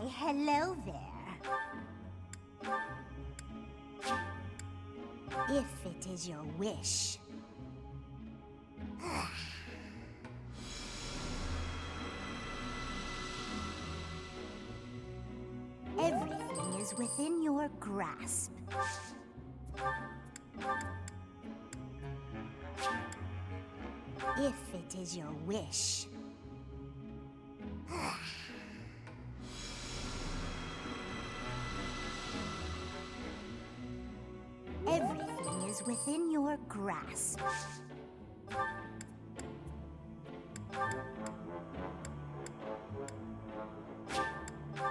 Why, hello there. If it is your wish. Everything is within your grasp. If it is your wish. Everything is within your grasp.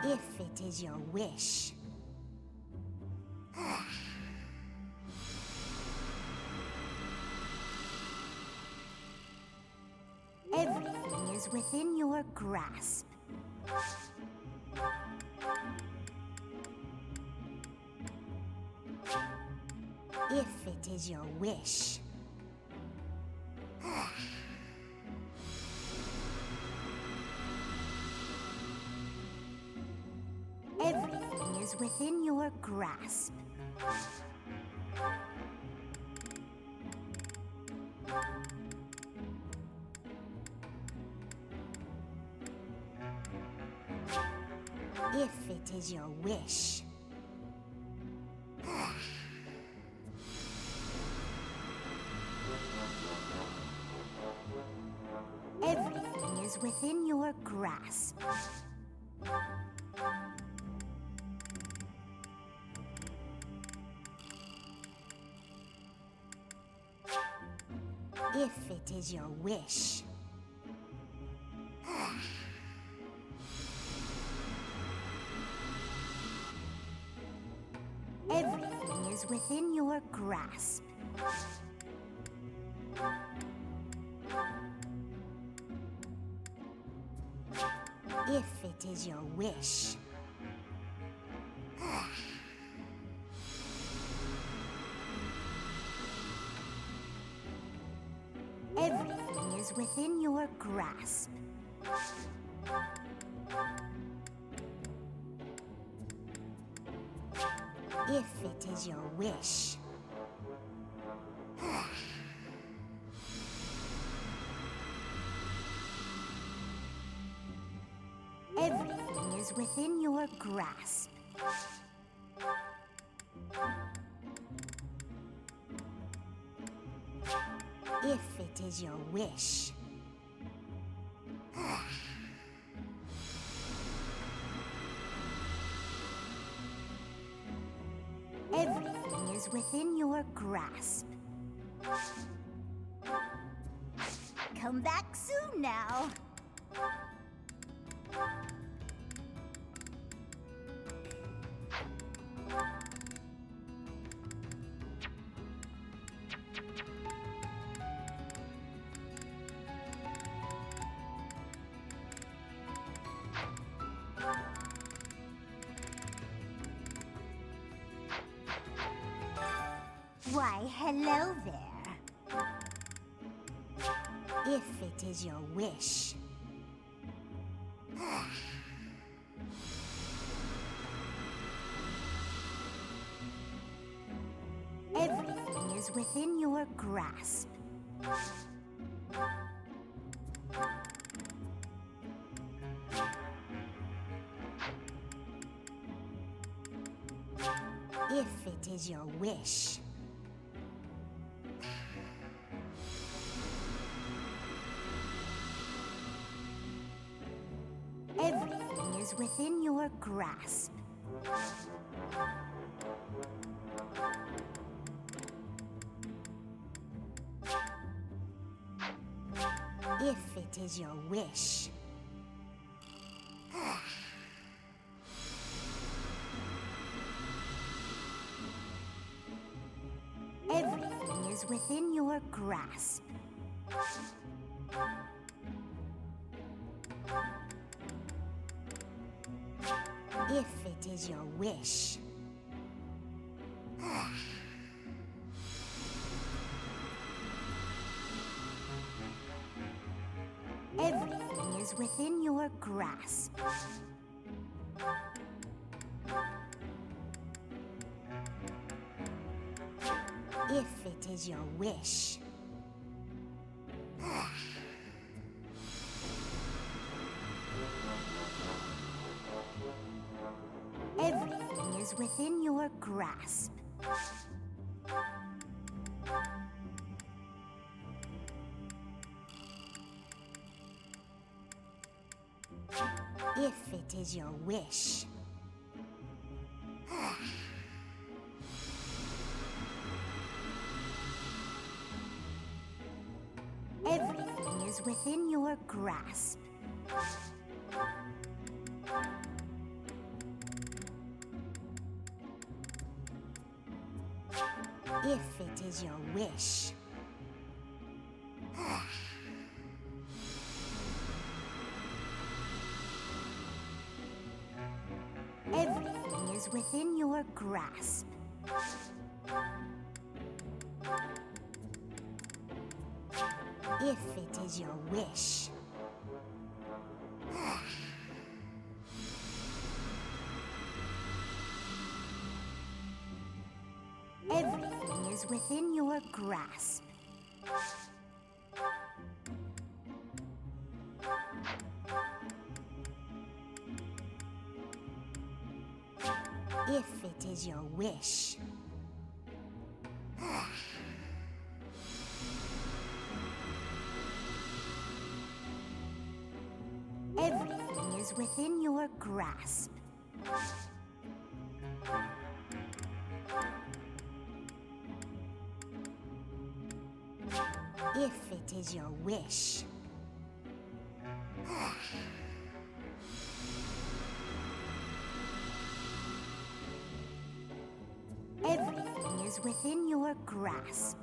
If it is your wish. Everything is within your grasp. If it is your wish. Everything is within your grasp. If it is your wish. Everything is within your grasp. If it is your wish. Everything is within your grasp. If it is your wish. Everything is within your grasp. If it is your wish. Everything is within your grasp. If it is your wish. Everything is within your grasp. Come back soon now. Why, hello there. If it is your wish. Everything is within your grasp. If it is your wish. Everything is within your grasp. If it is your wish. Everything is within your grasp. If it is your wish. Everything is within your grasp. If it is your wish. Everything is within your grasp. If it is your wish. Everything is within your grasp. If it is your wish. Everything is within your grasp. If it is your wish. Everything is within your grasp. If it is your wish. Everything is within your grasp. If it is your wish. Everything is within your grasp.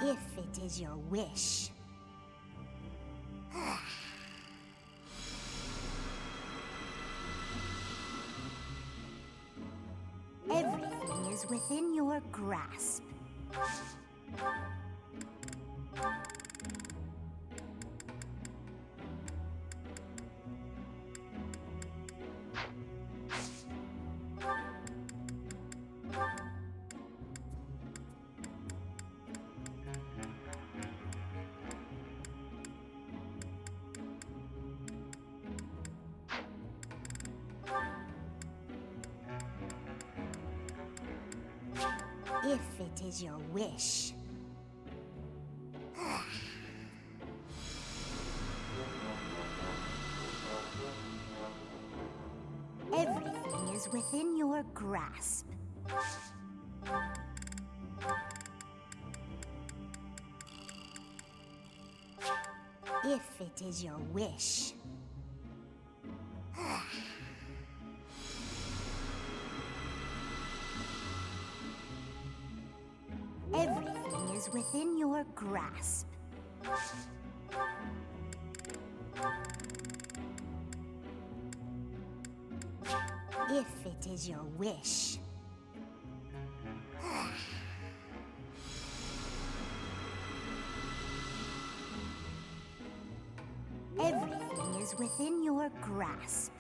If it is your wish. Everything is within your grasp. If it is your wish. Everything is within your grasp. If it is your wish. Everything is within your grasp. If it is your wish. Everything is within your grasp.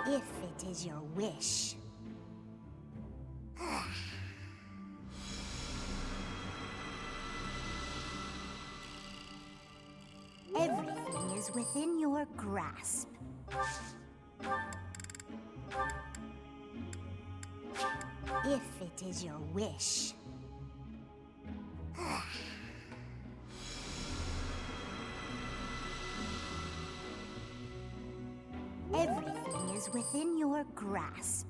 If it is your wish. Everything is within your grasp. If it is your wish. Everything is within your grasp.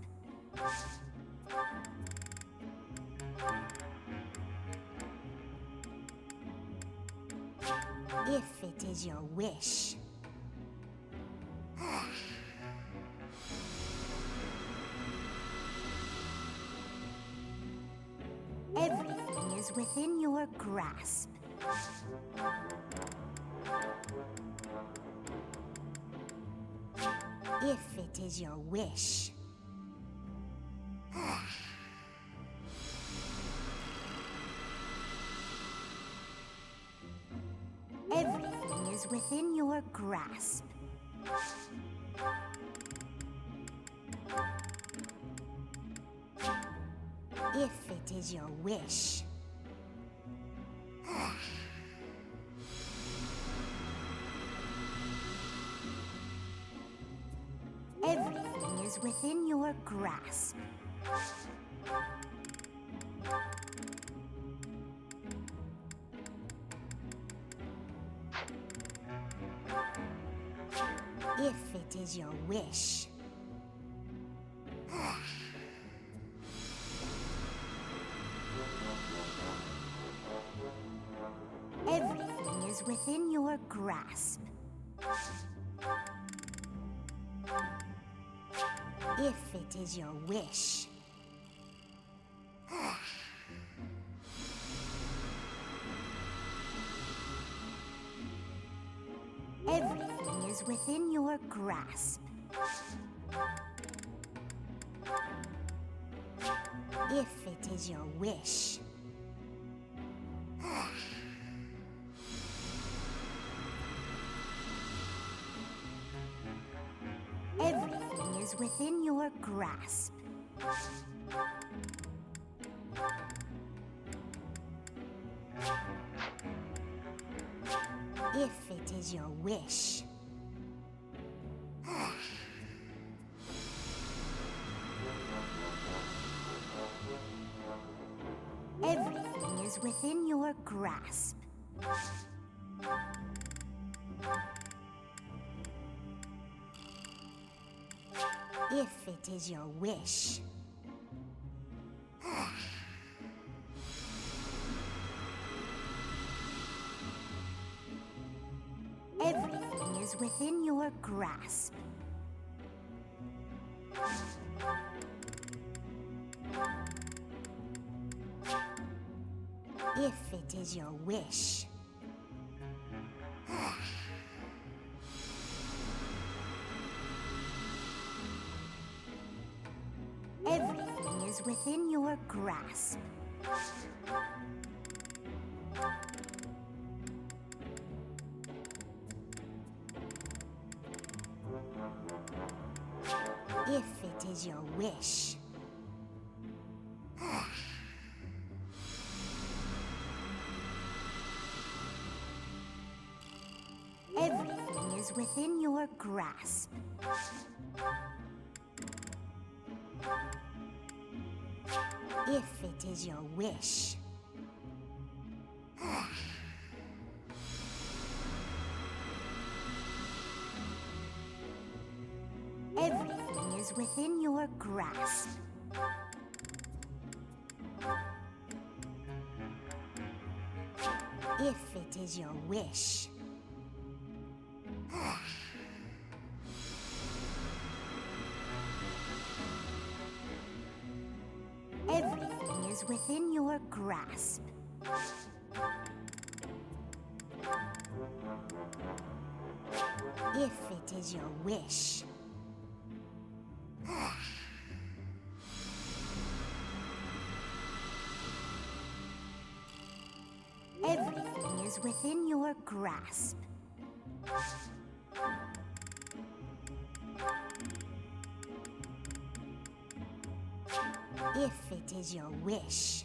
If it is your wish. Everything is within your grasp. If it is your wish. Everything is within your grasp. If it is your wish. Everything is within your grasp. If it is your wish. Everything is within your grasp. If it is your wish. Everything is within your grasp. If it is your wish. Everything is within your grasp. If it is your wish. Everything is within your grasp. If it is your wish. Everything is within your grasp. If it is your wish. Everything is within your grasp. If it is your wish. Everything is within your grasp. If it is your wish. Everything is within your grasp. If it is your wish. Everything is within your grasp. If it is your wish. Everything is within your grasp. If it is your wish.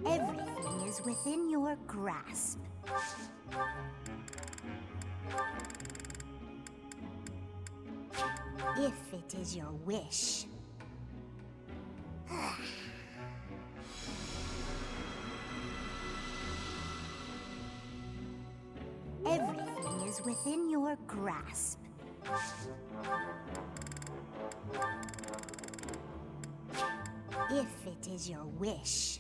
Everything is within your grasp. If it is your wish. Everything is within your grasp. If it is your wish.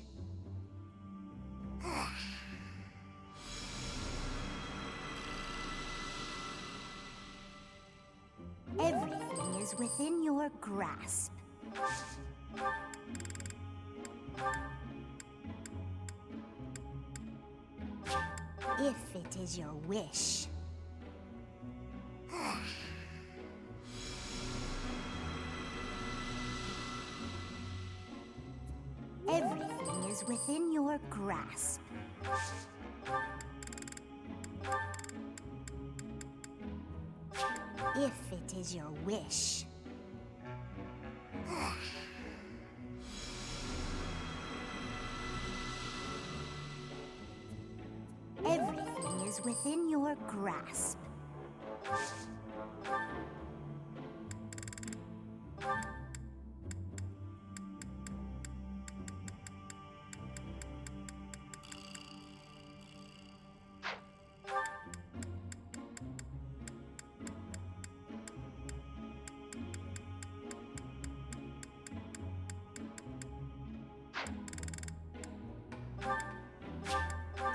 Everything is within your grasp. If it is your wish. Everything is within your grasp. If it is your wish. Everything is within your grasp.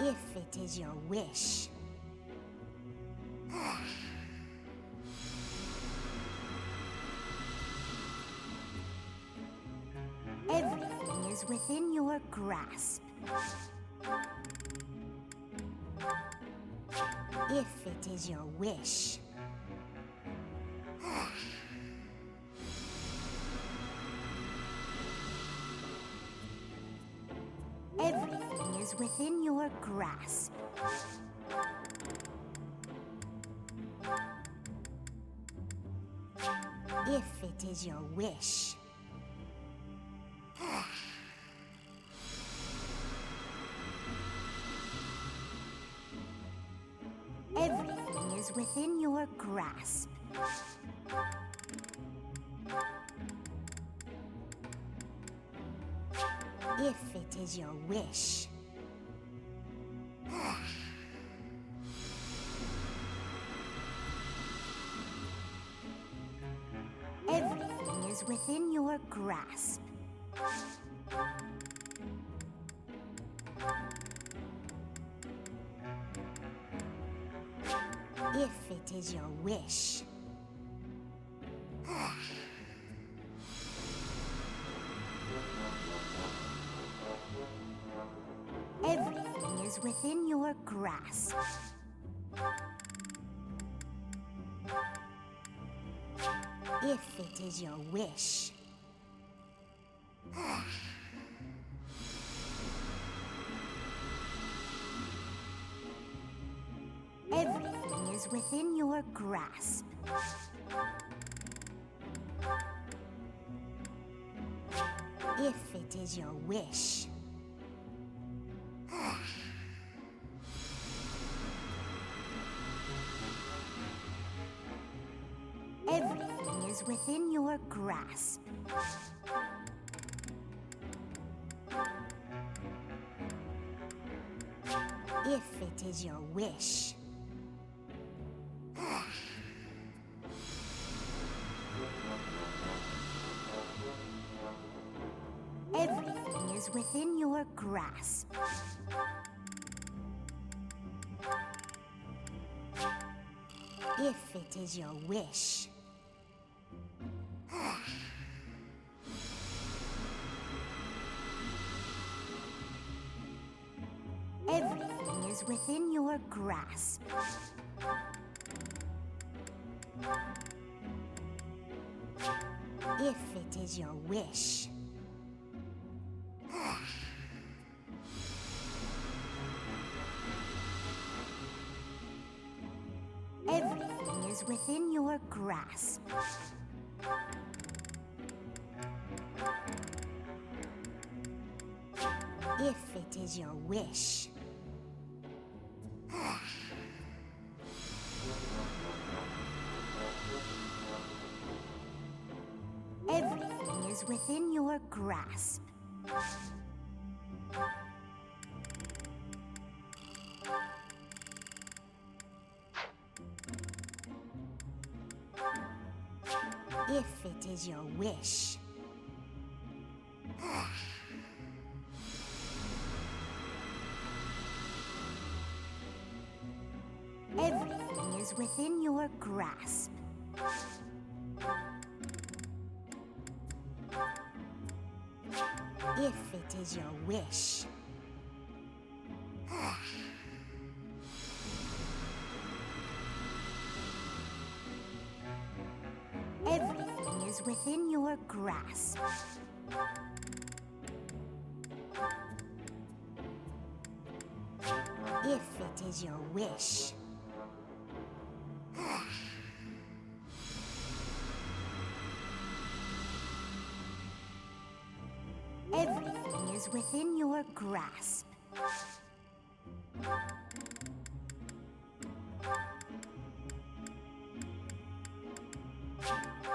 If it is your wish. Everything is within your grasp. If it is your wish. Everything is within your grasp. If it is your wish. Everything is within your grasp. If it is your wish. Everything is within your grasp. If it is your wish. Everything is within your grasp. If it is your wish. Everything is within your grasp. If it is your wish. Everything is within your grasp. If it is your wish. Everything is within your grasp. If it is your wish. Everything is within your grasp. If it is your wish. Everything is within your grasp. If it is your wish. Everything is within your grasp. If it is your wish. Everything is within your grasp. If it is your wish. is within your grasp. If it is your wish. Everything is within your grasp.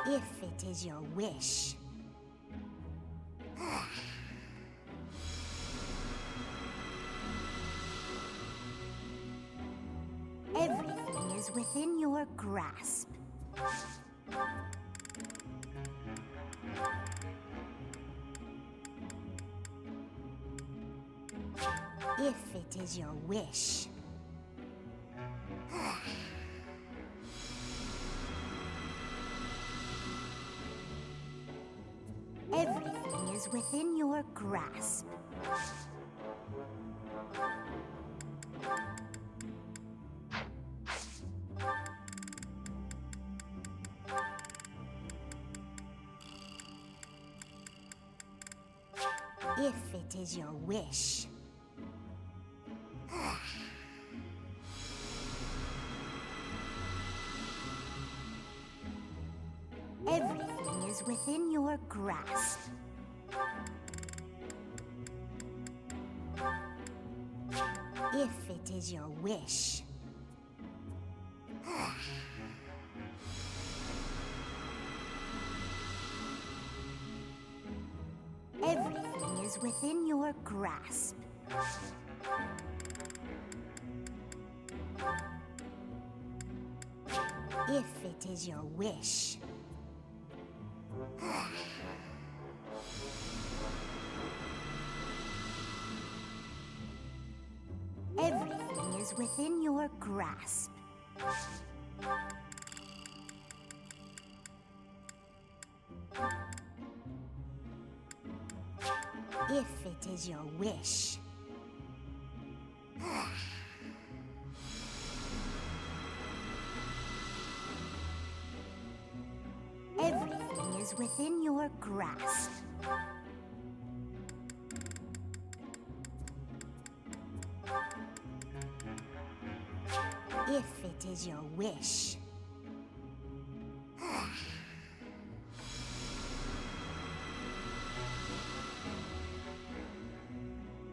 If it is your wish. Everything is within your grasp. If it is your wish. Everything is within your grasp. If it is your wish. Everything is within your grasp. If it is your wish. Everything is within your grasp. If it is your wish. Everything is within your grasp. If it is your wish. Everything is within your grasp. If it is your wish.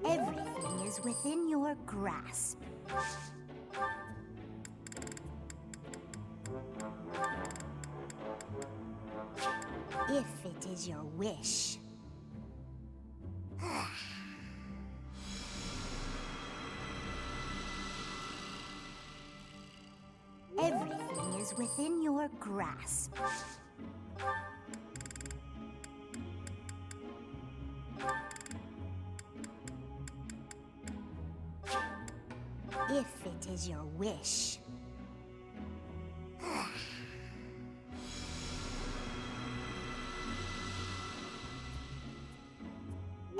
Everything is within your grasp. If it is your wish. Everything is within your grasp. If it is your wish.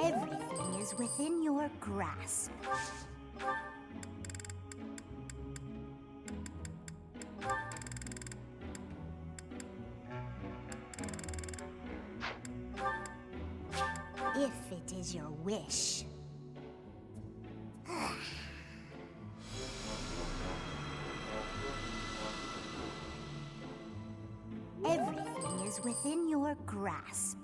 Everything is within your grasp. If it is your wish. Everything is within your grasp.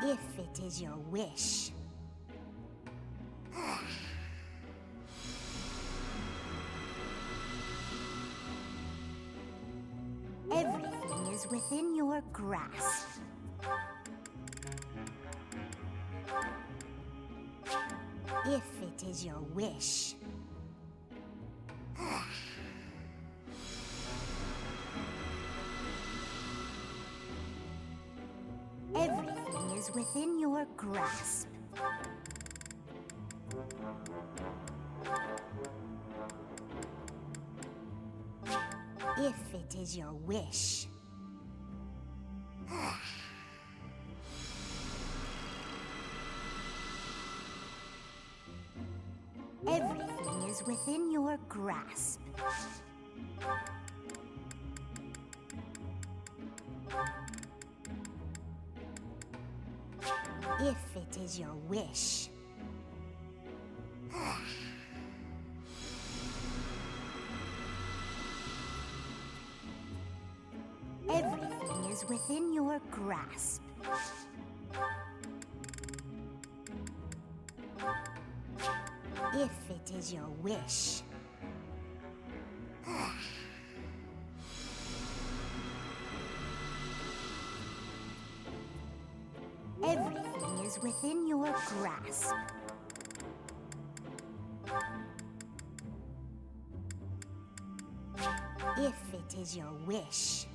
If it is your wish. Everything is within your grasp. If it is your wish. Everything is within your grasp. If it is your wish. is within your grasp. If it is your wish. Everything is within your grasp. If it is your wish. Everything is within your grasp. If it is your wish.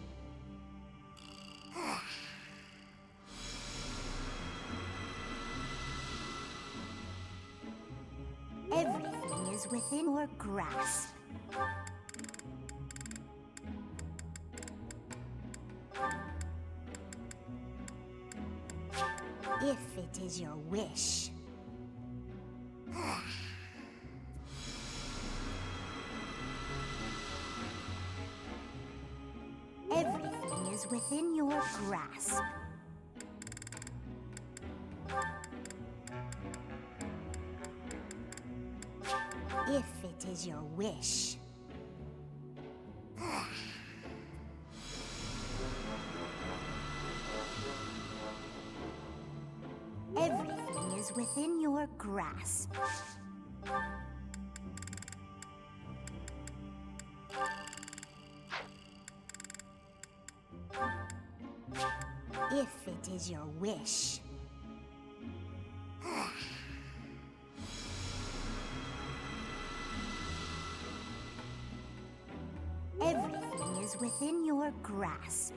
Everything is within your grasp. If it is your wish. Everything is within your grasp. If it is your wish. Everything is within your grasp. If it is your wish. Everything is within your grasp.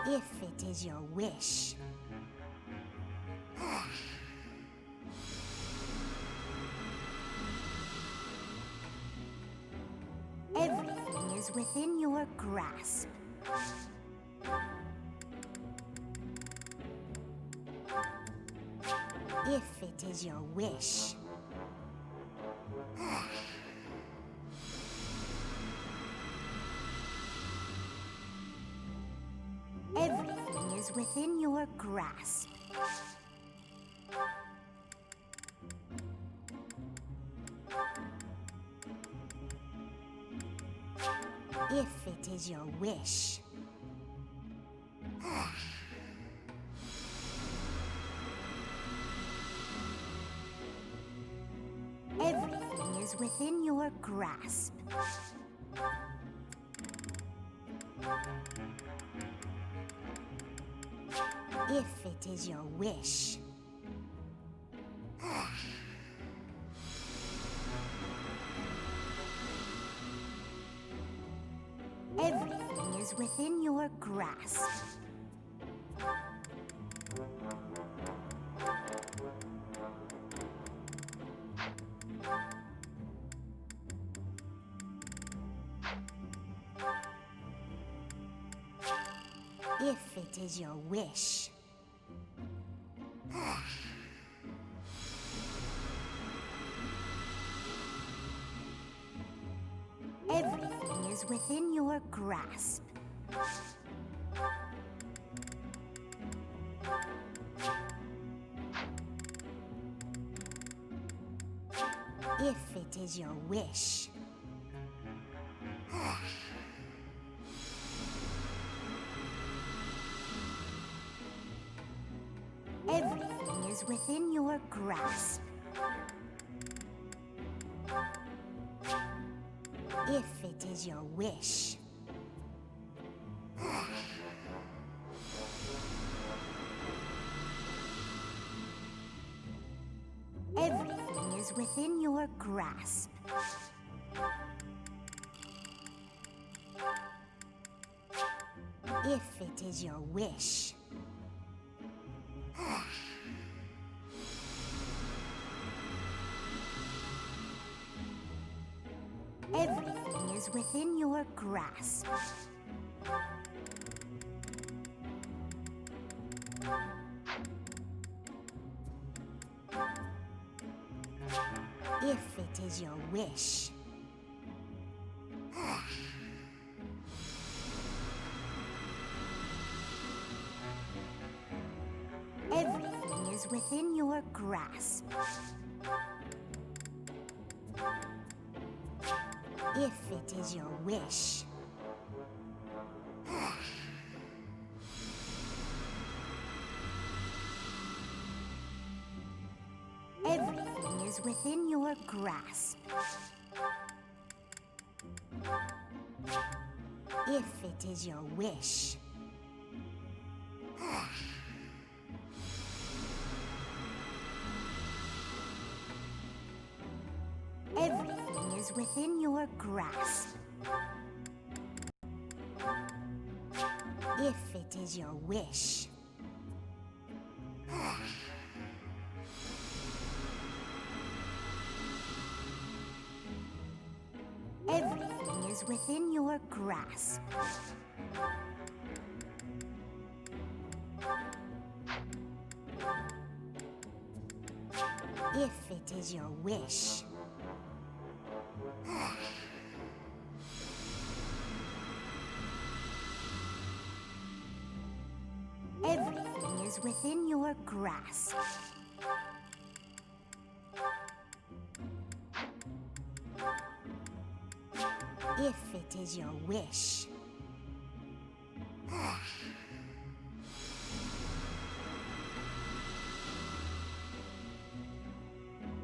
If it is your wish. Everything is within your grasp. If it is your wish. Everything is within your grasp. If it is your wish. Everything is within your grasp. If it is your wish. Everything is within your grasp. If it is your wish. Everything is within your grasp. If it is your wish. Everything is within your grasp. If it is your wish. Everything is within your grasp. If it is your wish. Everything is within your grasp. If it is your wish. Everything is within your grasp. If it is your wish. Everything is within your grasp. If it is your wish. Everything is within your grasp. If it is your wish. Everything is within your grasp. If it is your wish. Everything is within your grasp. If it is your wish.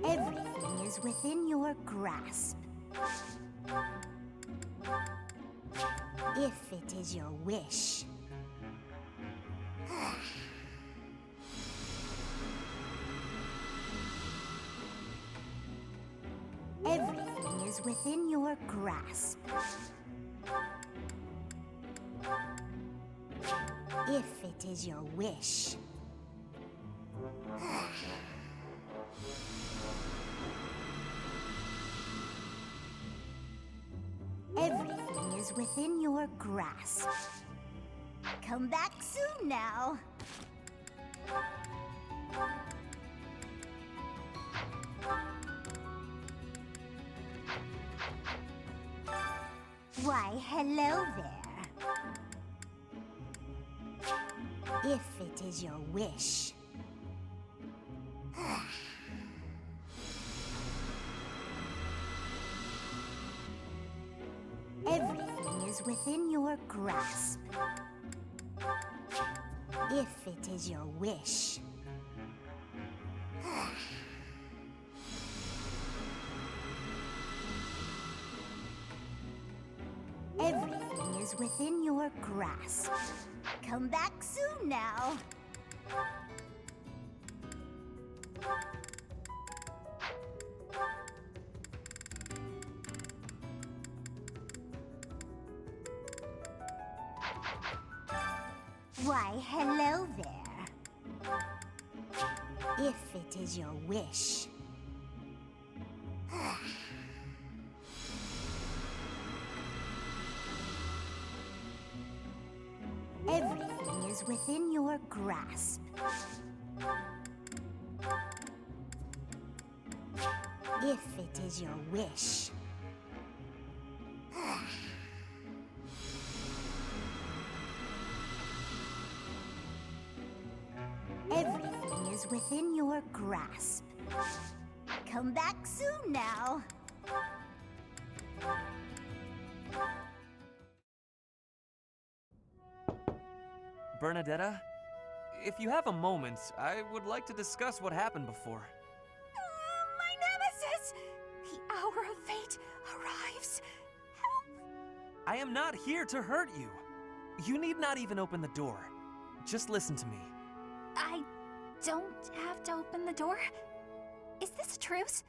Everything is within your grasp. If it is your wish. Everything is within your grasp. If it is your wish. Everything is within your grasp. Come back soon now. Why, hello there. If it is your wish. Everything is within your grasp. If it is your wish. Everything is within your grasp. Come back soon now. Why, hello there. If it is your wish. Everything is within your grasp. If it is your wish. Everything is within your grasp. Come back soon now. Bernadetta, if you have a moment, I would like to discuss what happened before. My nemesis! The hour of fate arrives. Help! I am not here to hurt you. You need not even open the door. Just listen to me. I don't have to open the door? Is this a truce?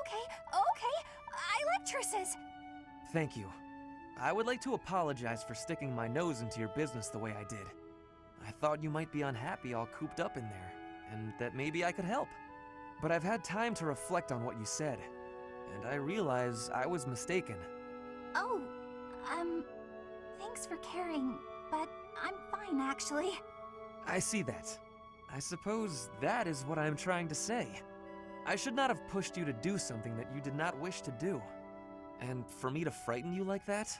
Okay. I like truces. Thank you. I would like to apologize for sticking my nose into your business the way I did. I thought you might be unhappy all cooped up in there, and that maybe I could help. But I've had time to reflect on what you said, and I realize I was mistaken. Oh, thanks for caring, but I'm fine actually. I see that. I suppose that is what I'm trying to say. I should not have pushed you to do something that you did not wish to do. And for me to frighten you like that?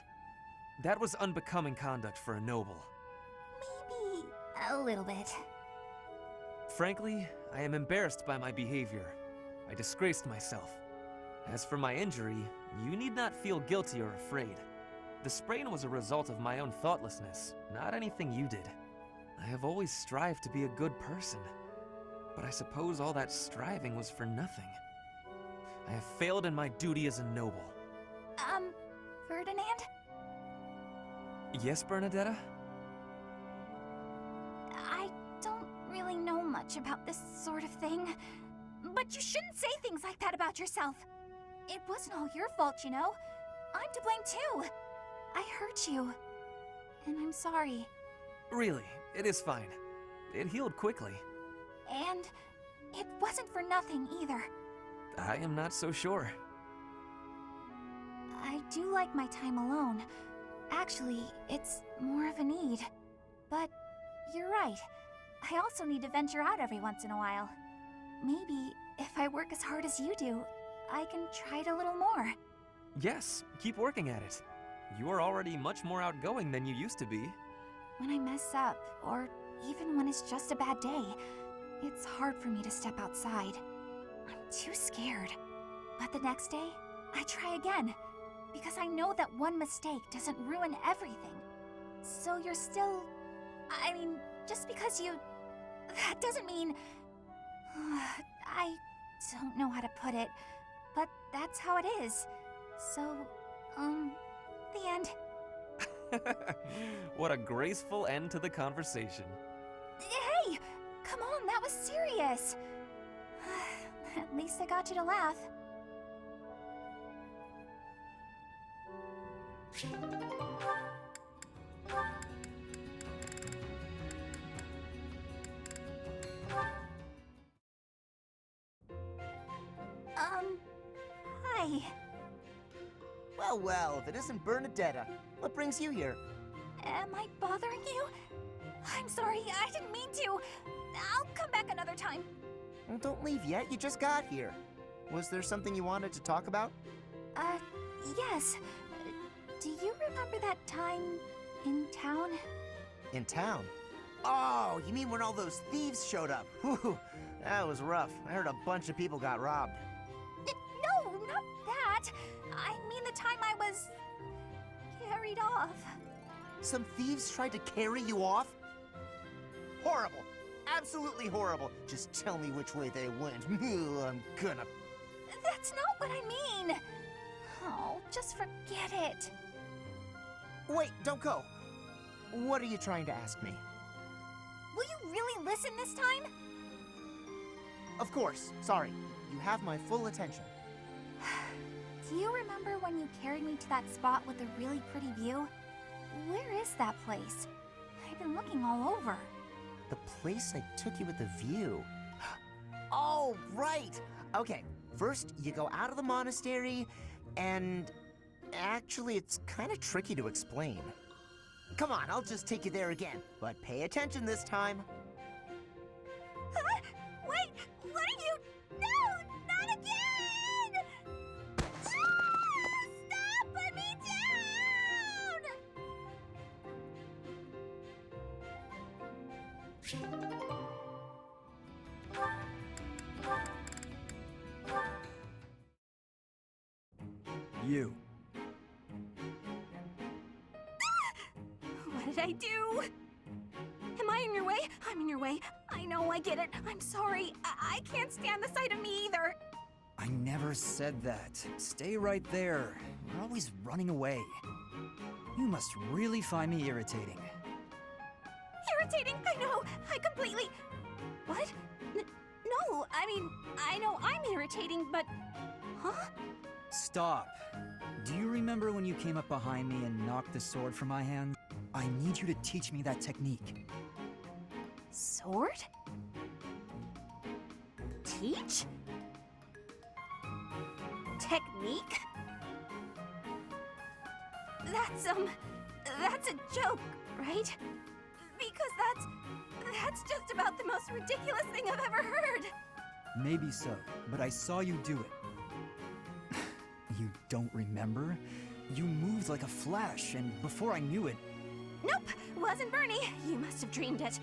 That was unbecoming conduct for a noble. Maybe a little bit. Frankly, I am embarrassed by my behavior. I disgraced myself. As for my injury, you need not feel guilty or afraid. The sprain was a result of my own thoughtlessness, not anything you did. I have always strived to be a good person, but I suppose all that striving was for nothing. I have failed in my duty as a noble. Ferdinand? Yes, Bernadetta? I don't really know much about this sort of thing, but you shouldn't say things like that about yourself. It wasn't all your fault, you know. I'm to blame too. I hurt you, and I'm sorry. Really, it is fine. It healed quickly. And it wasn't for nothing either. I am not so sure. I do like my time alone. Actually, it's more of a need. But you're right. I also need to venture out every once in a while. Maybe if I work as hard as you do, I can try it a little more. Yes, keep working at it. You are already much more outgoing than you used to be. When I mess up, or even when it's just a bad day, it's hard for me to step outside. I'm too scared. But the next day, I try again, because I know that one mistake doesn't ruin everything. So you're still... I mean, just because you... That doesn't mean... I don't know how to put it, but that's how it is. So, the end. What a graceful end to the conversation. Hey! Come on, that was serious! At least I got you to laugh. Hi. Well, if it isn't Bernadetta, what brings you here? Am I bothering you? I'm sorry, I didn't mean to. I'll come back another time. Well, don't leave yet, you just got here. Was there something you wanted to talk about? Yes. Do you remember that time in town? In town? Oh, you mean when all those thieves showed up? Whew, that was rough. I heard a bunch of people got robbed. No, not that. I mean the time I was... carried off. Some thieves tried to carry you off? Horrible. Absolutely horrible. Just tell me which way they went. I'm gonna... That's not what I mean. Oh, just forget it. Wait, don't go. What are you trying to ask me? Will you really listen this time? Of course. Sorry. You have my full attention. Do you remember when you carried me to that spot with the really pretty view? Where is that place? I've been looking all over. The place I took you with the view. Oh, right! Okay, first you go out of the monastery, and actually it's kind of tricky to explain. Come on, I'll just take you there again, but pay attention this time. Huh? Wait, what are you? No, not again! Stop! Put me down! You. What did I do? Am I in your way? I'm in your way. I know, I get it. I'm sorry. I can't stand the sight of me either. I never said that. Stay right there. You're always running away. You must really find me irritating. Irritating, I know. I completely... What? No, I mean, I know I'm irritating, but... Huh? Stop. Do you remember when you came up behind me and knocked the sword from my hand? I need you to teach me that technique. Sword? Teach? Technique? That's a joke, right? Because that's just about the most ridiculous thing I've ever heard. Maybe so, but I saw you do it. You don't remember? You moved like a flash, and before I knew it... Nope, wasn't Bernie. You must have dreamed it.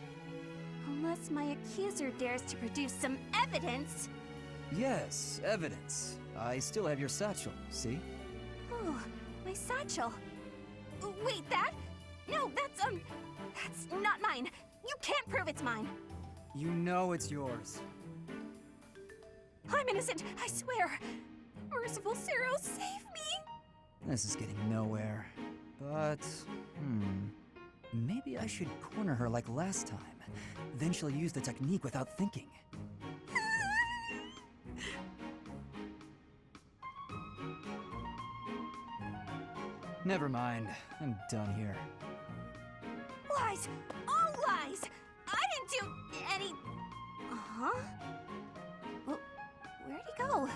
Unless my accuser dares to produce some evidence. Yes, evidence. I still have your satchel, see? Oh, my satchel. Wait, that? No, that's not mine. You can't prove it's mine. You know it's yours. I'm innocent, I swear. Merciful Zero, save me. This is getting nowhere. But, maybe I should corner her like last time. Then she'll use the technique without thinking. Never mind. I'm done here. Lies! All lies! I didn't do any... Huh? Well, where'd he go?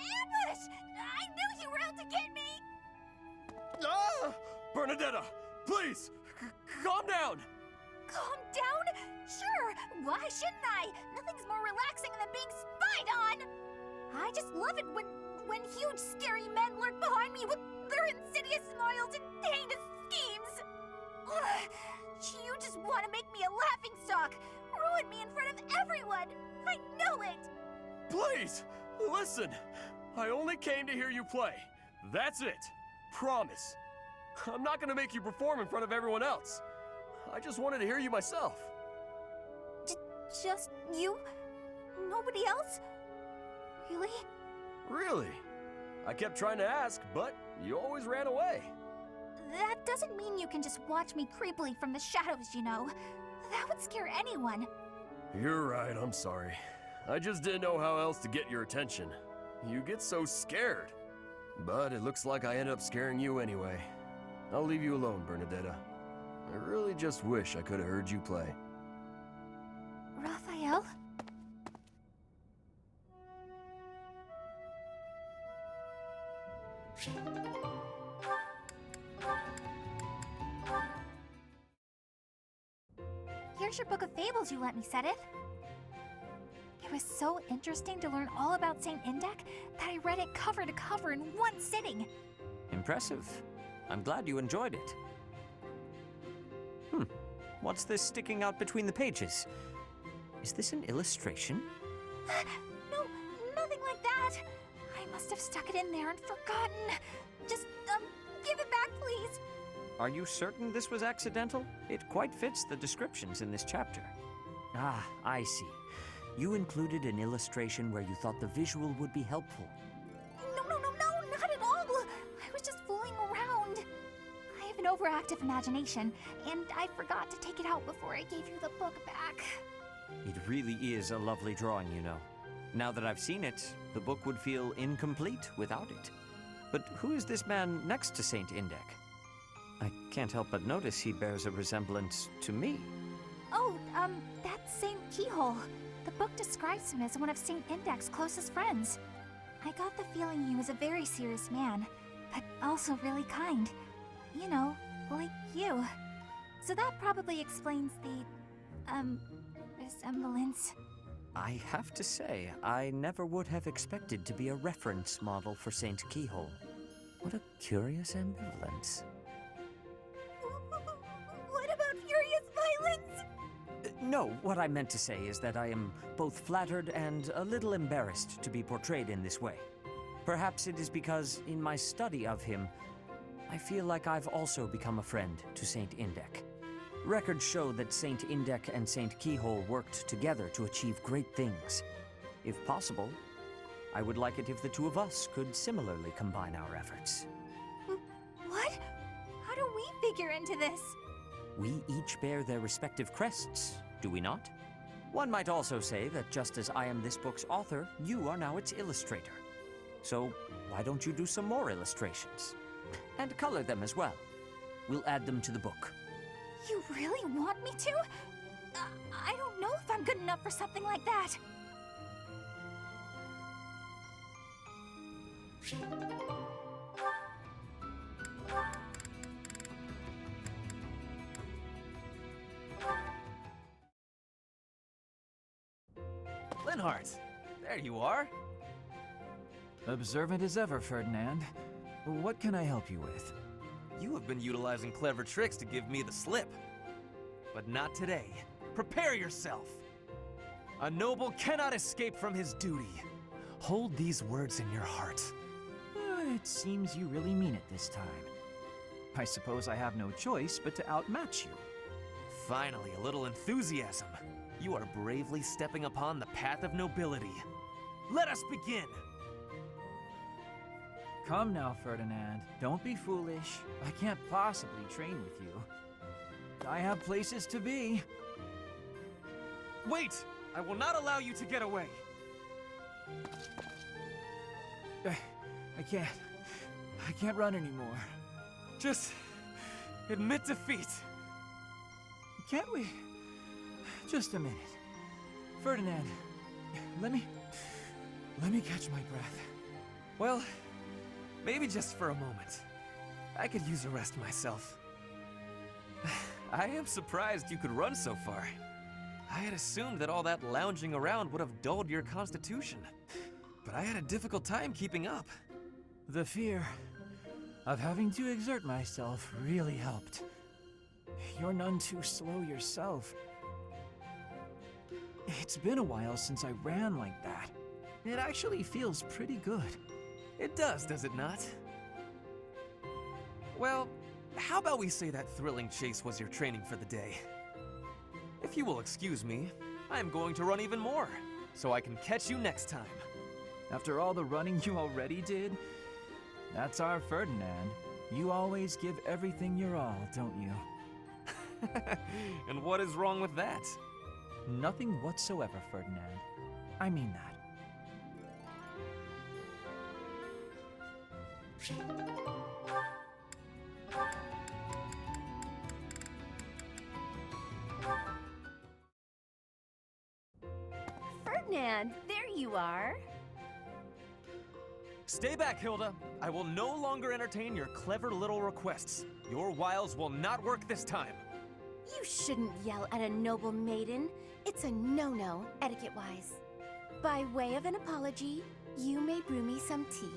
Ambush! I knew you were out to get me! Ah! Bernadetta, please, calm down! Calm down? Sure, why shouldn't I? Nothing's more relaxing than being spied on! I just love it when huge, scary men lurk behind me with their insidious smiles and heinous schemes! Ugh, you just want to make me a laughingstock! Ruin me in front of everyone! I know it! Please, listen! I only came to hear you play. That's it. Promise. I'm not gonna make you perform in front of everyone else. I just wanted to hear you myself. Just you? Nobody else? Really? Really? I kept trying to ask, but you always ran away. That doesn't mean you can just watch me creepily from the shadows, you know. That would scare anyone. You're right, I'm sorry. I just didn't know how else to get your attention. You get so scared. But it looks like I ended up scaring you anyway. I'll leave you alone, Bernadetta. I really just wish I could have heard you play. Raphael? Here's your book of fables you let me set it. It was so interesting to learn all about Saint Indec that I read it cover to cover in one sitting. Impressive. I'm glad you enjoyed it. What's this sticking out between the pages? Is this an illustration? No, nothing like that. I must have stuck it in there and forgotten. Just, give it back, please. Are you certain this was accidental? It quite fits the descriptions in this chapter. Ah, I see. You included an illustration where you thought the visual would be helpful. No, not at all. I was just fooling around. I have an overactive imagination, and I forgot to take it out before I gave you the book back. It really is a lovely drawing, you know. Now that I've seen it, the book would feel incomplete without it. But who is this man next to Saint Indec? I can't help but notice he bears a resemblance to me. Oh, that's Saint Keyhole. The book describes him as one of Saint Indec's closest friends. I got the feeling he was a very serious man, but also really kind. You know, like you. So that probably explains the, resemblance. I have to say, I never would have expected to be a reference model for Saint Keyhole. What a curious ambivalence. What about furious violence? No, what I meant to say is that I am both flattered and a little embarrassed to be portrayed in this way. Perhaps it is because, in my study of him, I feel like I've also become a friend to Saint Indec. Records show that Saint Indec and Saint Keyhole worked together to achieve great things. If possible, I would like it if the two of us could similarly combine our efforts. What? How figure into this? We each bear their respective crests, do we not? One might also say that just as I am this book's author, you are now its illustrator. So why don't you do some more illustrations? And color them as well. We'll add them to the book. You really want me to? I don't know if I'm good enough for something like that. Linhart, there you are. Observant as ever, Ferdinand. What can I help you with? You have been utilizing clever tricks to give me the slip. But not today. Prepare yourself. A noble cannot escape from his duty. Hold these words in your heart. It seems you really mean it this time. I suppose I have no choice but to outmatch you. Finally, a little enthusiasm. You are bravely stepping upon the path of nobility. Let us begin! Come now, Ferdinand. Don't be foolish. I can't possibly train with you. I have places to be. Wait! I will not allow you to get away! I can't run anymore. Just admit defeat. Can't we? Just a minute. Ferdinand, let me catch my breath. Well, maybe just for a moment. I could use a rest myself. I am surprised you could run so far. I had assumed that all that lounging around would have dulled your constitution. But I had a difficult time keeping up. The fear of having to exert myself really helped. You're none too slow yourself. It's been a while since I ran like that. It actually feels pretty good. It does it not? Well, how about we say that thrilling chase was your training for the day? If you will excuse me, I am going to run even more, so I can catch you next time. After all the running you already did, that's our Ferdinand. You always give everything your all, don't you? And what is wrong with that? Nothing whatsoever, Ferdinand. I mean that. Ferdinand, there you are. Stay back, Hilda. I will no longer entertain your clever little requests. Your wiles will not work this time. You shouldn't yell at a noble maiden. It's a no-no, etiquette-wise. By way of an apology, you may brew me some tea.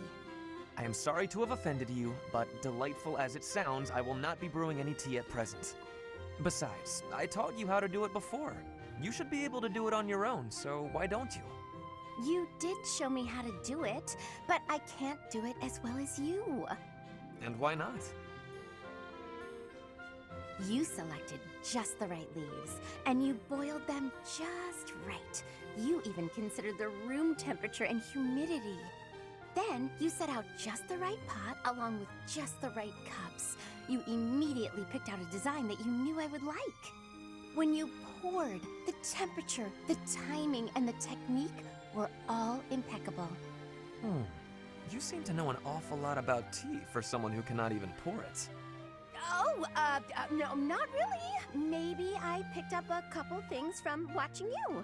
I am sorry to have offended you, but delightful as it sounds, I will not be brewing any tea at present. Besides, I taught you how to do it before. You should be able to do it on your own, so why don't you? You did show me how to do it, but I can't do it as well as you. And why not? You selected just the right leaves, and you boiled them just right. You even considered the room temperature and humidity. Then you set out just the right pot along with just the right cups. You immediately picked out a design that you knew I would like. When you poured, the temperature, the timing, and the technique were all impeccable. You seem to know an awful lot about tea for someone who cannot even pour it. Oh, no, not really. Maybe I picked up a couple things from watching you.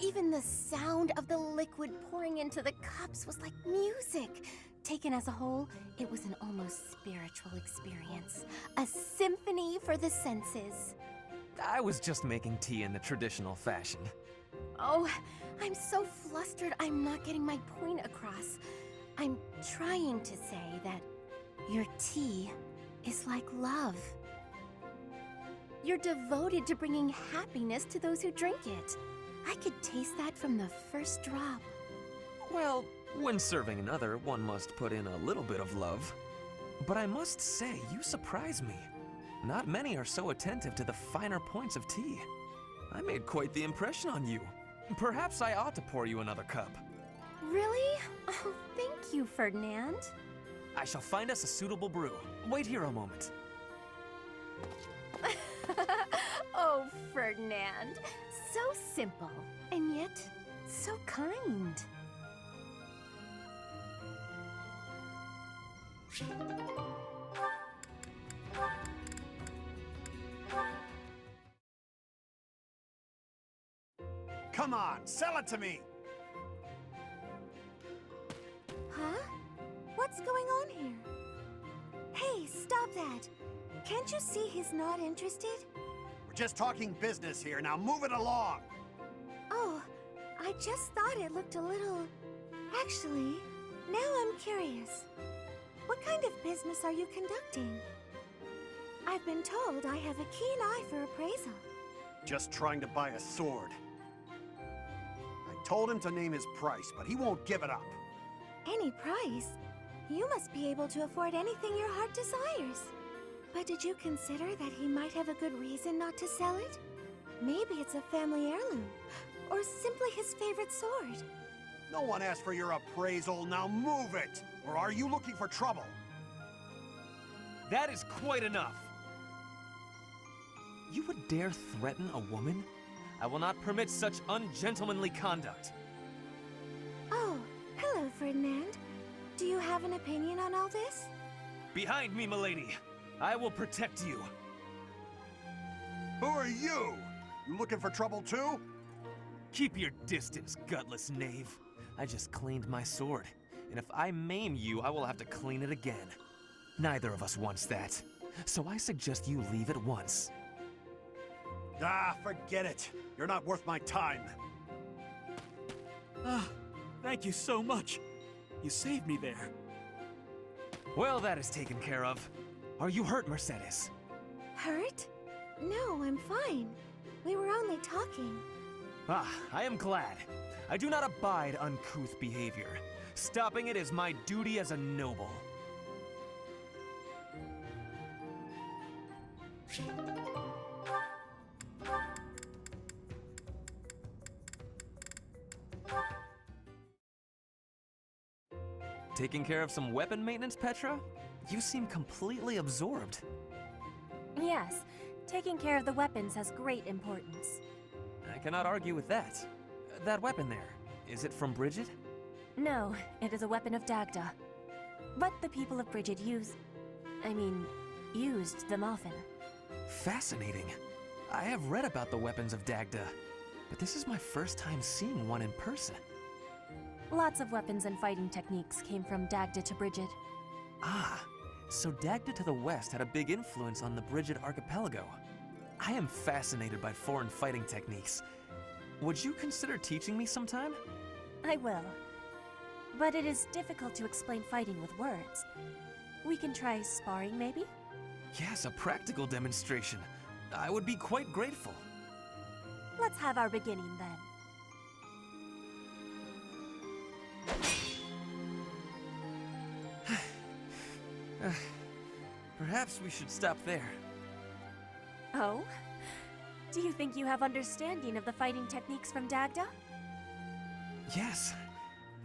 Even the sound of the liquid pouring into the cups was like music. Taken as a whole, it was an almost spiritual experience. A symphony for the senses. I was just making tea in the traditional fashion. Oh, I'm so flustered I'm not getting my point across. I'm trying to say that your tea is like love. You're devoted to bringing happiness to those who drink it. I could taste that from the first drop. Well, when serving another, one must put in a little bit of love. But I must say, you surprise me. Not many are so attentive to the finer points of tea. I made quite the impression on you. Perhaps I ought to pour you another cup. Really? Oh, thank you, Ferdinand. I shall find us a suitable brew. Wait here a moment. Oh, Ferdinand. So simple, and yet so kind. Come on, sell it to me! Huh? What's going on here? Hey, stop that! Can't you see he's not interested? We're just talking business here, now move it along! Oh, I just thought it looked a little... Actually, now I'm curious. What kind of business are you conducting? I've been told I have a keen eye for appraisal. Just trying to buy a sword. I told him to name his price, but he won't give it up. Any price? You must be able to afford anything your heart desires. But did you consider that he might have a good reason not to sell it? Maybe it's a family heirloom, or simply his favorite sword. No one asked for your appraisal, now move it! Or are you looking for trouble? That is quite enough! You would dare threaten a woman? I will not permit such ungentlemanly conduct. Oh, hello, Ferdinand. Do you have an opinion on all this? Behind me, milady! I will protect you! Who are you? You looking for trouble too? Keep your distance, gutless knave. I just cleaned my sword, and if I maim you, I will have to clean it again. Neither of us wants that, so I suggest you leave at once. Ah, forget it. You're not worth my time. Thank you so much. You saved me there. Well, that is taken care of. Are you hurt, Mercedes? Hurt? No, I'm fine. We were only talking. Ah, I am glad. I do not abide uncouth behavior. Stopping it is my duty as a noble. Taking care of some weapon maintenance, Petra? You seem completely absorbed. Yes, taking care of the weapons has great importance. I cannot argue with that. That weapon there, is it from Bridget? No, it is a weapon of Dagda. But the people of Bridget used them often. Fascinating. I have read about the weapons of Dagda, but this is my first time seeing one in person. Lots of weapons and fighting techniques came from Dagda to Bridget. Ah, so Dagda to the west had a big influence on the Bridget archipelago. I am fascinated by foreign fighting techniques. Would you consider teaching me sometime? I will. But it is difficult to explain fighting with words. We can try sparring, maybe? Yes, a practical demonstration. I would be quite grateful. Let's have our beginning then. Perhaps we should stop there. Oh? Do you think you have understanding of the fighting techniques from Dagda? Yes,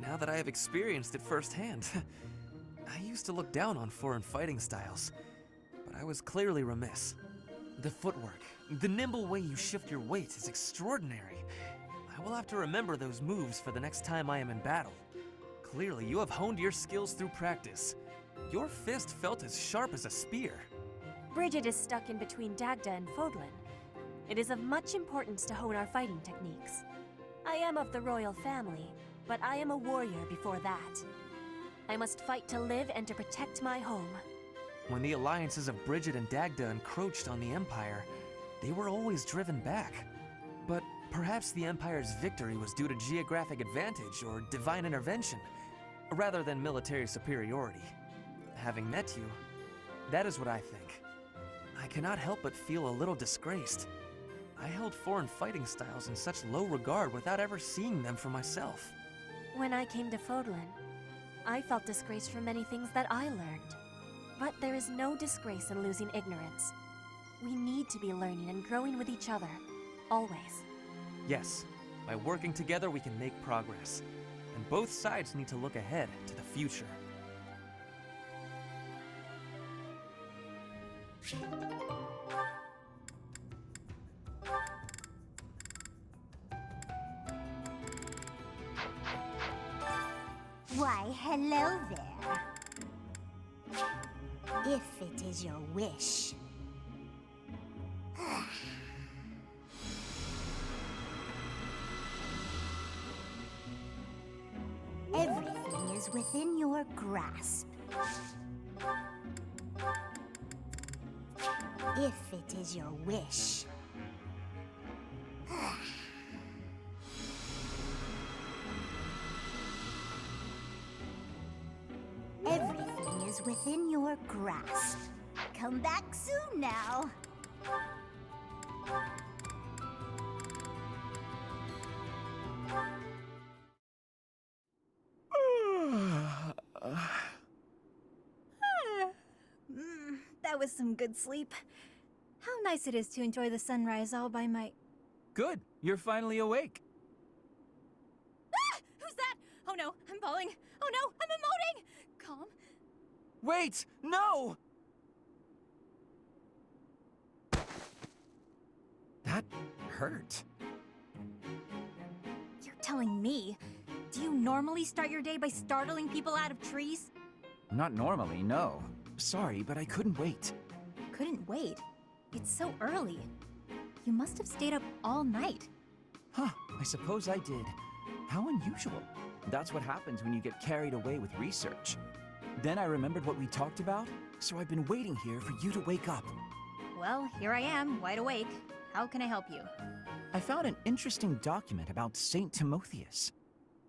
now that I have experienced it firsthand. I used to look down on foreign fighting styles, but I was clearly remiss. The footwork, the nimble way you shift your weight is extraordinary. I will have to remember those moves for the next time I am in battle. Clearly, you have honed your skills through practice. Your fist felt as sharp as a spear. Bridget is stuck in between Dagda and Fodlan. It is of much importance to hone our fighting techniques. I am of the royal family, but I am a warrior before that. I must fight to live and to protect my home. When the alliances of Bridget and Dagda encroached on the Empire, they were always driven back. But perhaps the Empire's victory was due to geographic advantage or divine intervention, rather than military superiority. Having met you, that is what I think. I cannot help but feel a little disgraced. I held foreign fighting styles in such low regard without ever seeing them for myself. When I came to Fodlan, I felt disgraced for many things that I learned. But there is no disgrace in losing ignorance. We need to be learning and growing with each other, always. Yes, by working together we can make progress. And both sides need to look ahead to the future. hello there. If it is your wish. Everything is within your grasp. If it is your wish. Everything is within your grasp. Come back soon now. That was some good sleep. How nice it is to enjoy the sunrise all by my... Good. You're finally awake. Ah! Who's that? Oh no, I'm falling. Oh no, I'm emoting! Calm. Wait! No! That hurt. You're telling me? Do you normally start your day by startling people out of trees? Not normally, no. Sorry, but I couldn't wait. Couldn't wait. It's so early. You must have stayed up all night. Huh, I suppose I did. How unusual. That's what happens when you get carried away with research. Then I remembered what we talked about, so I've been waiting here for you to wake up. Well, here I am, wide awake. How can I help you? I found an interesting document about Saint Timotheus.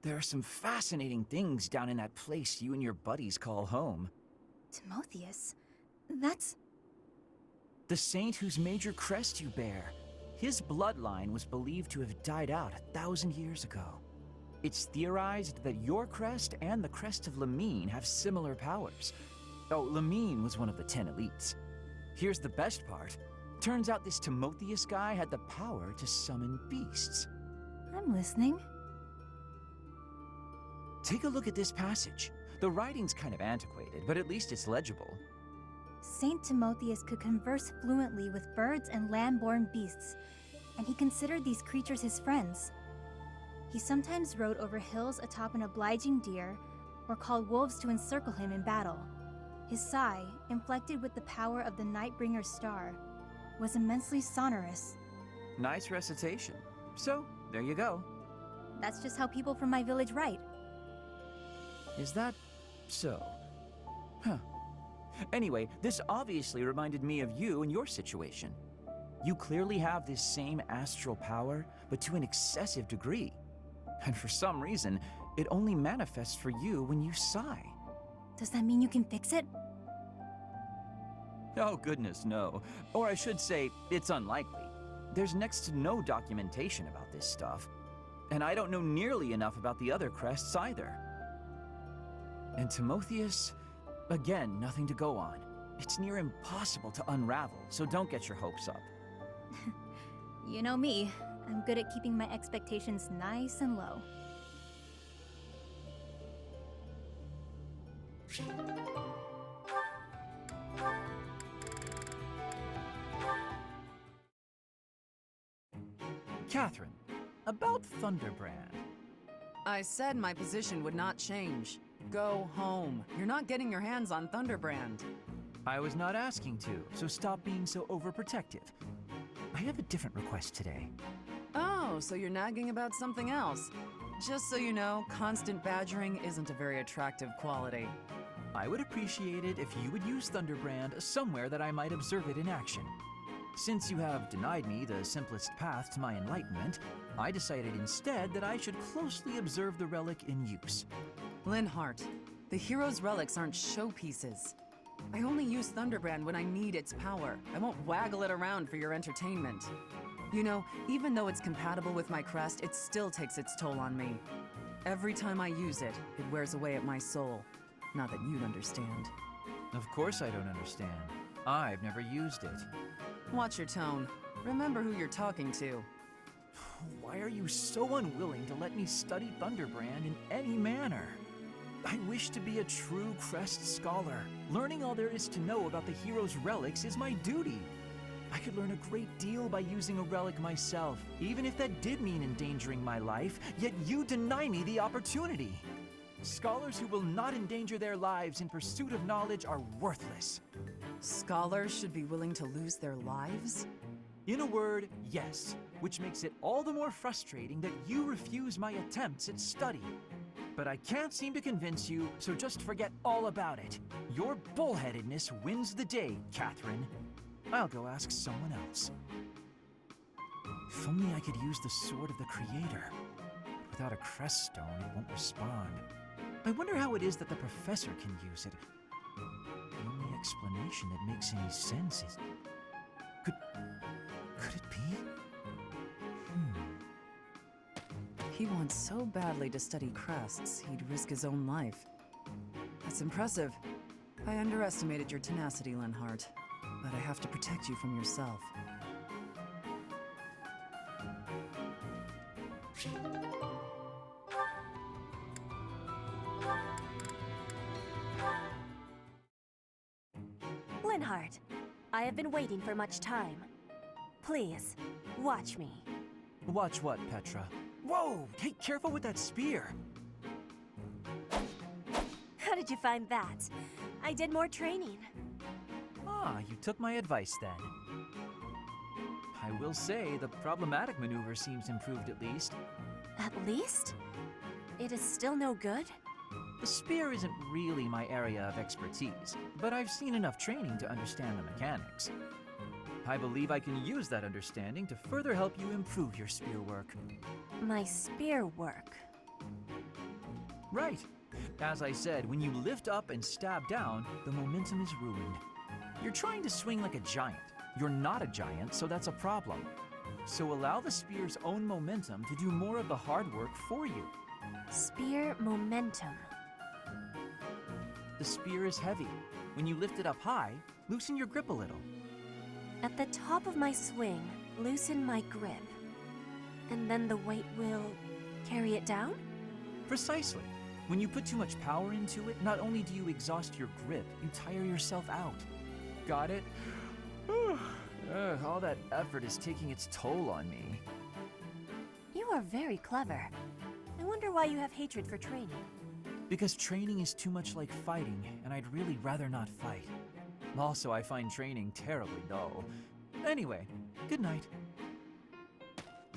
There are some fascinating things down in that place you and your buddies call home. Timotheus? That's... The saint whose major crest you bear. His bloodline was believed to have died out 1,000 years ago. It's theorized that your crest and the crest of Lamine have similar powers. Oh, Lamine was one of the 10 elites. Here's the best part. Turns out this Timotheus guy had the power to summon beasts. I'm listening. Take a look at this passage. The writing's kind of antiquated, but at least it's legible. Saint Timotheus could converse fluently with birds and land-born beasts, and he considered these creatures his friends. He sometimes rode over hills atop an obliging deer, or called wolves to encircle him in battle. His sigh, inflected with the power of the Nightbringer's star, was immensely sonorous. Nice recitation. So, there you go. That's just how people from my village write. Is that so? Huh. Anyway, this obviously reminded me of you and your situation. You clearly have this same astral power, but to an excessive degree. And for some reason, it only manifests for you when you sigh. Does that mean you can fix it? Oh goodness, no. Or I should say, it's unlikely. There's next to no documentation about this stuff. And I don't know nearly enough about the other crests either. And Timotheus, again, nothing to go on. It's near impossible to unravel, so don't get your hopes up. You know me. I'm good at keeping my expectations nice and low. Catherine, about Thunderbrand. I said my position would not change. Go home. You're not getting your hands on Thunderbrand. I was not asking to, so stop being so overprotective. I have a different request today. Oh, so you're nagging about something else. Just so you know, constant badgering isn't a very attractive quality. I would appreciate it if you would use Thunderbrand somewhere that I might observe it in action. Since you have denied me the simplest path to my enlightenment, I decided instead that I should closely observe the relic in use. Linhart, the hero's relics aren't showpieces. I only use Thunderbrand when I need its power. I won't waggle it around for your entertainment. You know, even though it's compatible with my crest, it still takes its toll on me. Every time I use it, it wears away at my soul. Not that you'd understand. Of course I don't understand. I've never used it. Watch your tone. Remember who you're talking to. Why are you so unwilling to let me study Thunderbrand in any manner? I wish to be a true crest scholar. Learning all there is to know about the hero's relics is my duty. I could learn a great deal by using a relic myself, even if that did mean endangering my life, yet you deny me the opportunity. Scholars who will not endanger their lives in pursuit of knowledge are worthless. Scholars should be willing to lose their lives? In a word, yes, which makes it all the more frustrating that you refuse my attempts at study. But I can't seem to convince you, so just forget all about it. Your bullheadedness wins the day, Catherine. I'll go ask someone else. If only I could use the Sword of the Creator. Without a crest stone, it won't respond. I wonder how it is that the professor can use it. The only explanation that makes any sense is... Could it be? He wants so badly to study crests, he'd risk his own life. That's impressive. I underestimated your tenacity, Linhart. But I have to protect you from yourself. Linhart, I have been waiting for much time. Please, watch me. Watch what, Petra? Whoa! Hey, careful with that spear! How did you find that? I did more training. Ah, you took my advice then. I will say, the problematic maneuver seems improved at least. At least? It is still no good? The spear isn't really my area of expertise, but I've seen enough training to understand the mechanics. I believe I can use that understanding to further help you improve your spear work. My spear work. Right. As I said, when you lift up and stab down, the momentum is ruined. You're trying to swing like a giant. You're not a giant, so that's a problem. So allow the spear's own momentum to do more of the hard work for you. Spear momentum. The spear is heavy. When you lift it up high, loosen your grip a little. At the top of my swing, loosen my grip. And then the weight will carry it down? Precisely. When you put too much power into it, not only do you exhaust your grip, you tire yourself out. Got it? All that effort is taking its toll on me. You are very clever. I wonder why you have hatred for training. Because training is too much like fighting, and I'd really rather not fight. Also, I find training terribly dull. Anyway, good night.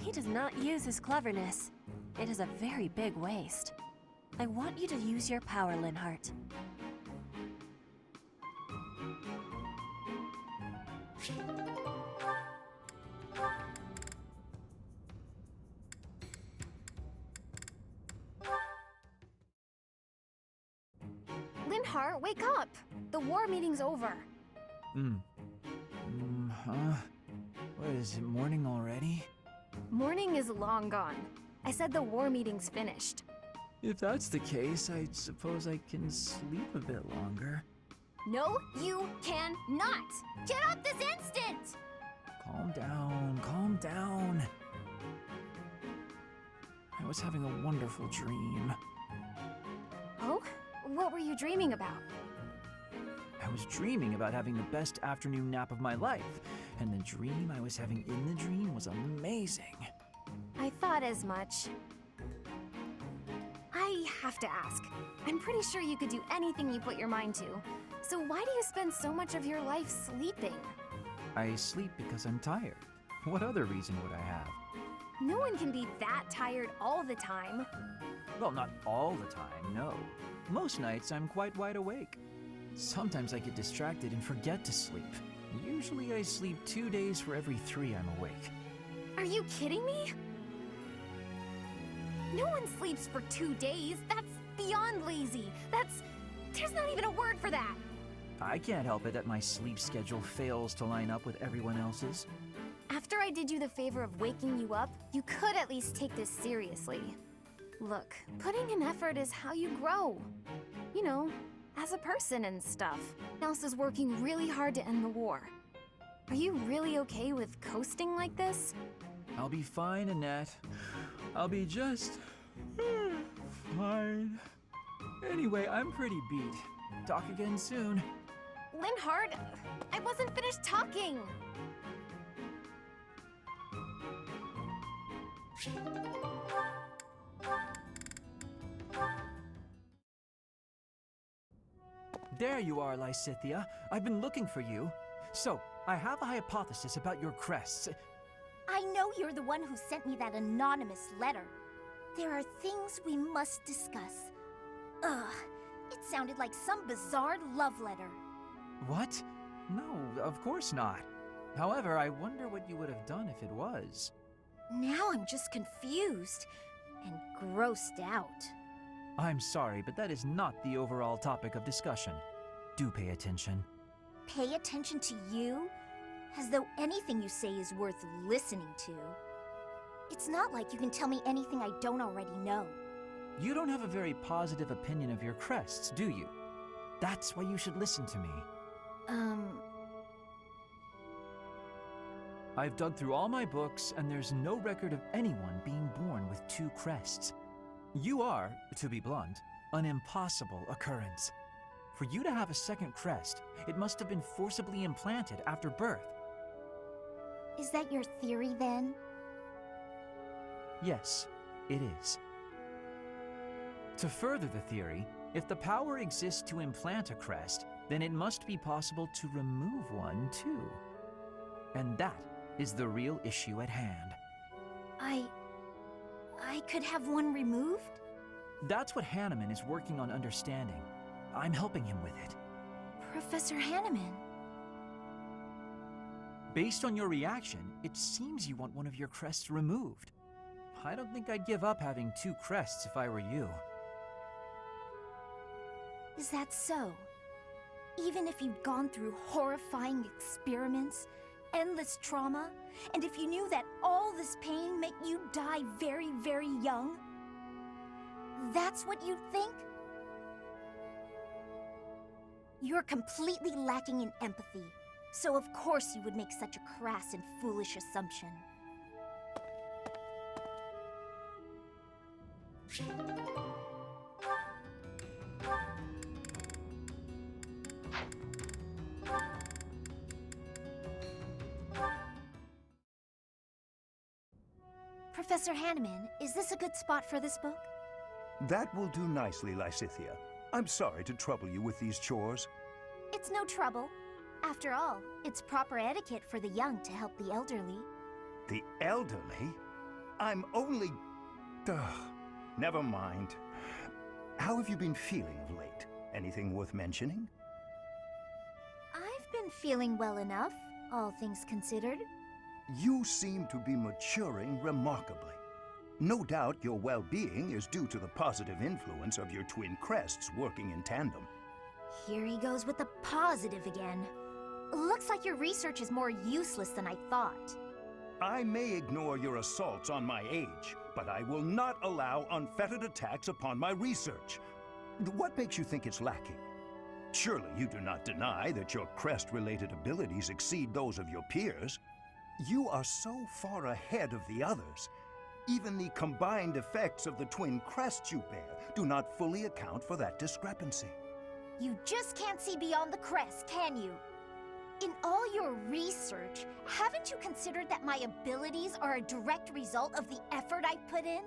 He does not use his cleverness. It is a very big waste. I want you to use your power, Linhart. Linhart, wake up! The war meeting's over. What is it, morning already? Morning is long gone. I said the war meeting's finished. If that's the case, I suppose I can sleep a bit longer. No, you cannot! Get up this instant! Calm down, calm down. I was having a wonderful dream. Oh? What were you dreaming about? I was dreaming about having the best afternoon nap of my life, and the dream I was having in the dream was amazing. I thought as much. I have to ask. I'm pretty sure you could do anything you put your mind to. So why do you spend so much of your life sleeping? I sleep because I'm tired. What other reason would I have? No one can be that tired all the time. Well, not all the time, no. Most nights I'm quite wide awake. Sometimes I get distracted and forget to sleep. Usually I sleep 2 days for every 3 I'm awake. Are you kidding me? No one sleeps for 2 days. That's beyond lazy. There's not even a word for that. I can't help it that my sleep schedule fails to line up with everyone else's. After I did you the favor of waking you up, you could at least take this seriously. Look, putting in effort is how you grow. You know, as a person and stuff. Else is working really hard to end the war. Are you really okay with coasting like this? I'll be fine, Annette. I'll be just fine. Anyway, I'm pretty beat. Talk again soon. Linhart, I wasn't finished talking. There you are, Lysithea. I've been looking for you. So, I have a hypothesis about your crests. I know you're the one who sent me that anonymous letter. There are things we must discuss. Ugh, it sounded like some bizarre love letter. What? No, of course not. However, I wonder what you would have done if it was. Now I'm just confused and grossed out. I'm sorry, but that is not the overall topic of discussion. Do pay attention. Pay attention to you? As though anything you say is worth listening to. It's not like you can tell me anything I don't already know. You don't have a very positive opinion of your crests, do you? That's why you should listen to me. I've dug through all my books, and there's no record of anyone being born with 2 crests. You are, to be blunt, an impossible occurrence. For you to have a second crest, it must have been forcibly implanted after birth. Is that your theory then? Yes, it is. To further the theory, if the power exists to implant a crest, then it must be possible to remove one too. And that is the real issue at hand. I could have one removed? That's what Hanneman is working on understanding. I'm helping him with it. Professor Hanneman. Based on your reaction, it seems you want one of your crests removed. I don't think I'd give up having 2 crests if I were you. Is that so? Even if you'd gone through horrifying experiments, endless trauma, and if you knew that all this pain meant you'd die very, very young? That's what you'd think? You're completely lacking in empathy, so of course you would make such a crass and foolish assumption. Professor Hanneman, is this a good spot for this book? That will do nicely, Lysithea. I'm sorry to trouble you with these chores. It's no trouble. After all, it's proper etiquette for the young to help the elderly. The elderly? I'm only... Ugh, never mind. How have you been feeling of late? Anything worth mentioning? I've been feeling well enough, all things considered. You seem to be maturing remarkably. No doubt your well-being is due to the positive influence of your twin crests working in tandem. Here he goes with the positive again. Looks like your research is more useless than I thought. I may ignore your assaults on my age, but I will not allow unfettered attacks upon my research. What makes you think it's lacking? Surely you do not deny that your crest-related abilities exceed those of your peers. You are so far ahead of the others. Even the combined effects of the twin crests you bear do not fully account for that discrepancy. You just can't see beyond the crest, can you? In all your research, haven't you considered that my abilities are a direct result of the effort I've put in?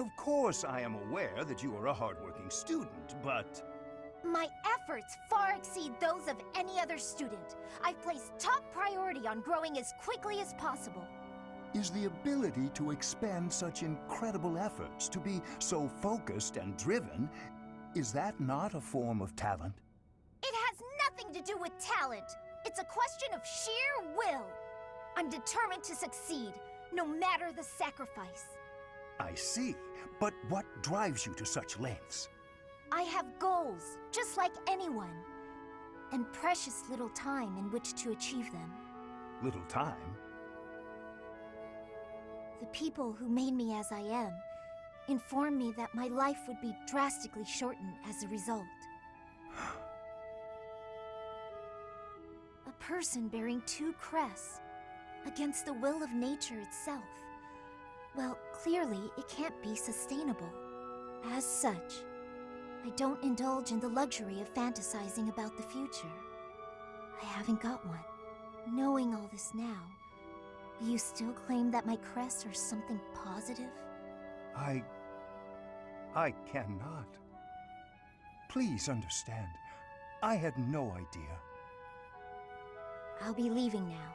Of course, I am aware that you are a hardworking student, but... My efforts far exceed those of any other student. I've placed top priority on growing as quickly as possible. Is the ability to expend such incredible efforts, to be so focused and driven, is that not a form of talent? It has nothing to do with talent. It's a question of sheer will. I'm determined to succeed, no matter the sacrifice. I see. But what drives you to such lengths? I have goals, just like anyone, and precious little time in which to achieve them. Little time? The people who made me as I am informed me that my life would be drastically shortened as a result. A person bearing 2 crests against the will of nature itself. Well, clearly it can't be sustainable. As such, I don't indulge in the luxury of fantasizing about the future. I haven't got one. Knowing all this now, will you still claim that my crests are something positive? I cannot. Please understand. I had no idea. I'll be leaving now.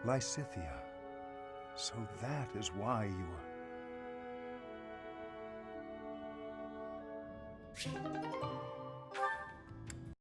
Lysithea. So that is why you were...